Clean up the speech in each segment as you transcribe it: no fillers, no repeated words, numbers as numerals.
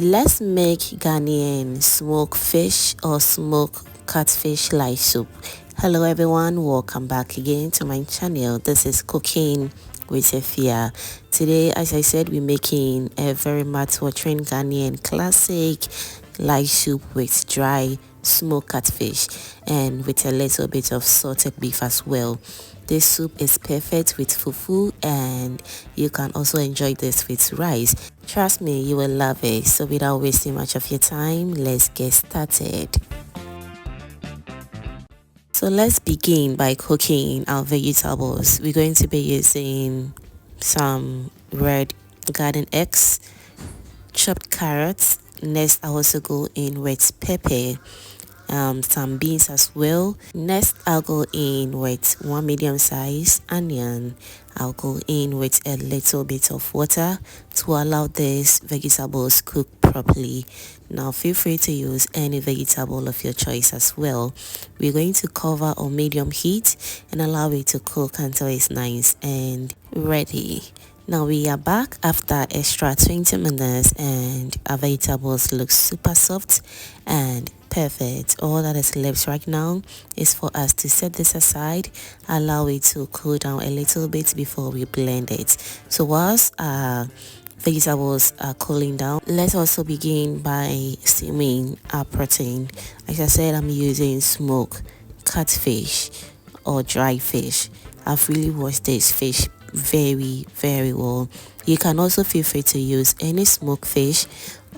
Let's make Ghanaian smoked fish or smoked catfish light soup. Hello everyone, welcome back again to my channel. This is Cooking with Efya. Today, as I said, we're making a very mouth-watering Ghanaian classic light soup with dry smoked catfish and with a little bit of salted beef as well. This soup is perfect with fufu, and you can also enjoy this with rice. Trust me, you will love it. So without wasting much of your time, let's get started. So let's begin by cooking our vegetables. We're going to be using some red garden eggs, chopped carrots. Next, I also go in with pepper, some beans as well. Next, I'll go in with one medium-sized onion. I'll go in with a little bit of water to allow these vegetables cook properly. Now feel free to use any vegetable of your choice as well. We're going to cover on medium heat and allow it to cook until it's nice and ready. Now we are back after extra 20 minutes and our vegetables look super soft and perfect. All that is left right now is for us to set this aside, allow it to cool down a little bit before we blend it. So whilst our vegetables are cooling down, let's also begin by steaming our protein. As I said, I'm using smoked catfish or dry fish. I've really washed this fish very well. You can also feel free to use any smoked fish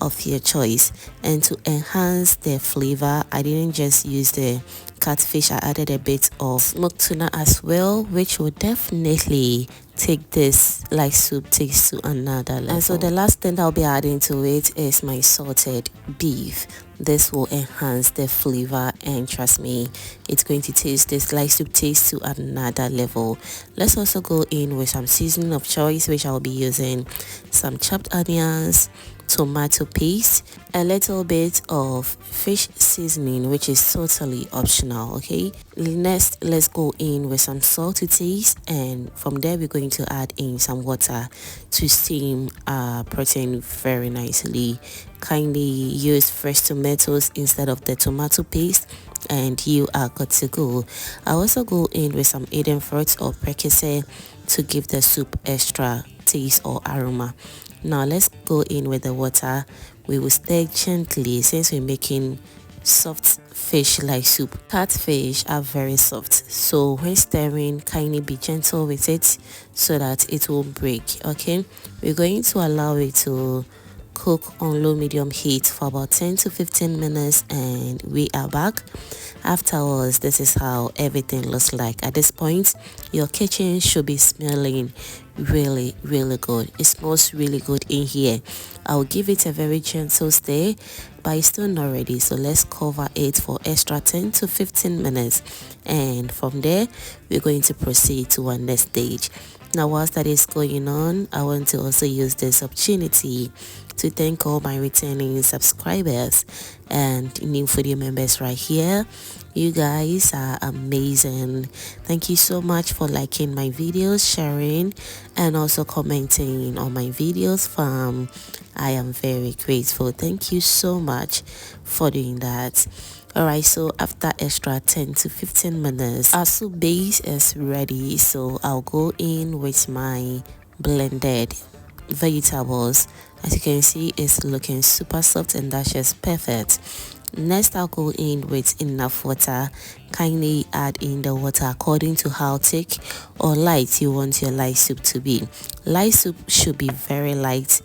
of your choice, and to enhance the flavor, I didn't just use the catfish, I added a bit of smoked tuna as well, which will definitely take this light soup taste to another level. And so the last thing I'll be adding to it is my salted beef. This will enhance the flavor, and trust me, it's going to taste this light soup taste to another level. Let's also go in with some seasoning of choice, which I'll be using some chopped onions, tomato paste, a little bit of fish seasoning, which is totally optional. Okay, next let's go in with some salt to taste, and from there we're going to add in some water to steam our protein very nicely. Kindly use fresh tomatoes instead of the tomato paste and you are good to go. I also go in with some Eden fruits or percase to give the soup extra taste or aroma. Now let's go in with the water. We will stir gently since we're making soft fish like soup. Catfish are very soft, so when stirring, kindly be gentle with it so that it won't break. Okay, we're going to allow it to cook on low medium heat for about 10 to 15 minutes, and we are back. Afterwards, this is how everything looks like. At this point, your kitchen should be smelling really good. It smells really good in here. I'll give it a very gentle stir, but it's still not ready, so let's cover it for extra 10 to 15 minutes, and from there we're going to proceed to our next stage. Now whilst that is going on, I want to also use this opportunity to thank all my returning subscribers and new video members right here. You guys are amazing. Thank you so much for liking my videos, sharing, and also commenting on my videos. I am very grateful. Thank you so much for doing that. Alright, so after extra 10 to 15 minutes, our soup base is ready. So I'll go in with my blended vegetables. As you can see, it's looking super soft and that's just perfect. Next, I'll go in with enough water. Kindly add in the water according to how thick or light you want your light soup to be. Light soup should be very light,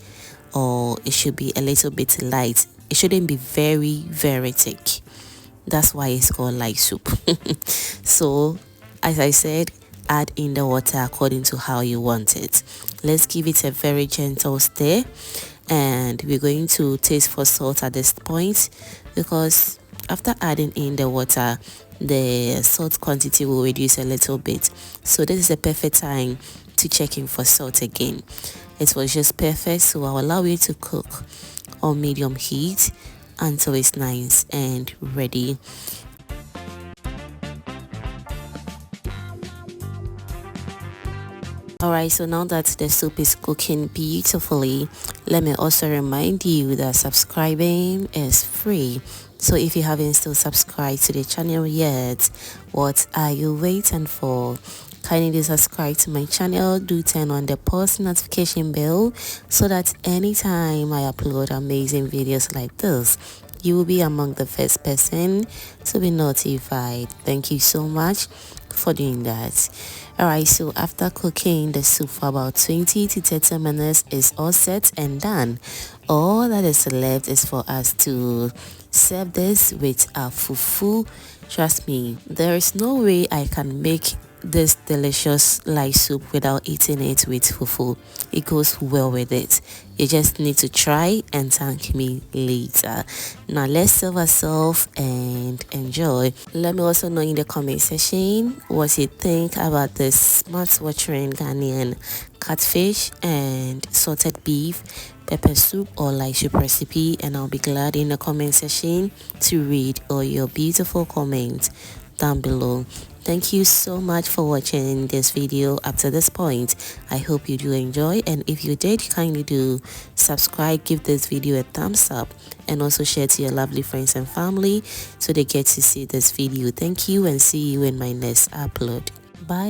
or it should be a little bit light. It shouldn't be very thick. That's why it's called light soup. So as I said, add in the water according to how you want it. Let's give it a very gentle stir, and we're going to taste for salt at this point, because after adding in the water, the salt quantity will reduce a little bit. So this is a perfect time to check in for salt again. It was just perfect, so I'll allow it to cook on medium heat until it's nice and ready. Alright, so now that the soup is cooking beautifully, let me also remind you that subscribing is free. So if you haven't still subscribed to the channel yet, what are you waiting for? Kindly do subscribe to my channel, do turn on the post notification bell so that anytime I upload amazing videos like this, you will be among the first person to be notified. Thank you so much for doing that. Alright, so after cooking the soup for about 20 to 30 minutes is all set and done. All that is left is for us to serve this with our fufu. Trust me, there is no way I can make this delicious light soup without eating it with fufu. It goes well with it. You just need to try and thank me later. Now let's serve ourselves and enjoy. Let me also know in the comment section what you think about this mouth-watering Ghanaian catfish and salted beef pepper soup or light soup recipe, and I'll be glad in the comment section to read all your beautiful comments down below. Thank you so much for watching this video up to this point. I hope you do enjoy, and if you did, kindly do subscribe, give this video a thumbs up, and also share to your lovely friends and family so they get to see this video. Thank you, and see you in my next upload. Bye.